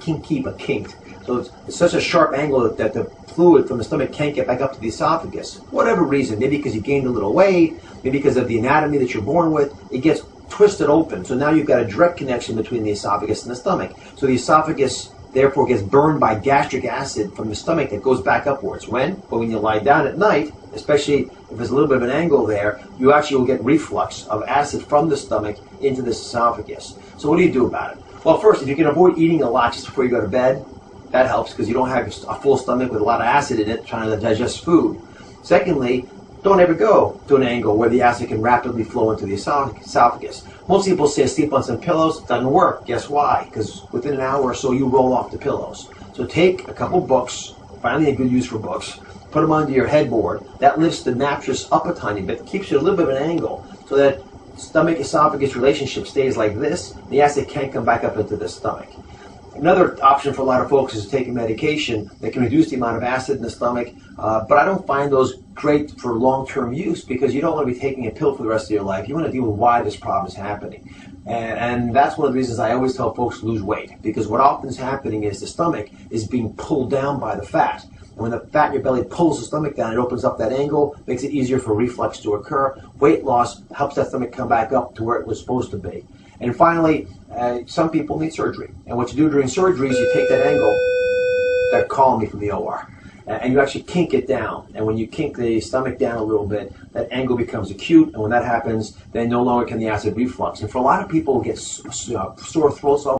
kinky but kinked. So it's such a sharp angle that the fluid from the stomach can't get back up to the esophagus. Whatever reason, maybe because you gained a little weight, maybe because of the anatomy that you're born with, it gets twisted open. So now you've got a direct connection between the esophagus and the stomach. So the esophagus therefore gets burned by gastric acid from the stomach that goes back upwards. When? Well, when you lie down at night, especially if there's a little bit of an angle there, you actually will get reflux of acid from the stomach into the esophagus. So what do you do about it? Well, first, if you can avoid eating a lot just before you go to bed, that helps because you don't have a full stomach with a lot of acid in it trying to digest food. Secondly, don't ever go to an angle where the acid can rapidly flow into the esophagus. Most people say sleep on some pillows. It doesn't work. Guess why? Because within an hour or so, you roll off the pillows. So take a couple books, finally a good use for books, put them under your headboard. That lifts the mattress up a tiny bit, keeps you a little bit of an angle, so that stomach-esophagus relationship stays like this. The acid can't come back up into the stomach. Another option for a lot of folks is taking medication that can reduce the amount of acid in the stomach, but I don't find those great for long-term use because you don't want to be taking a pill for the rest of your life. You want to deal with why this problem is happening. And that's one of the reasons I always tell folks to lose weight, because what often is happening is the stomach is being pulled down by the fat. And when the fat in your belly pulls the stomach down, it opens up that angle, makes it easier for reflux to occur. Weight loss helps that stomach come back up to where it was supposed to be. And finally, some people need surgery. And what you do during surgery is you take that angle that called me from the OR, and you actually kink it down. And when you kink the stomach down a little bit, that angle becomes acute. And when that happens, then no longer can the acid reflux. And for a lot of people who get sore throats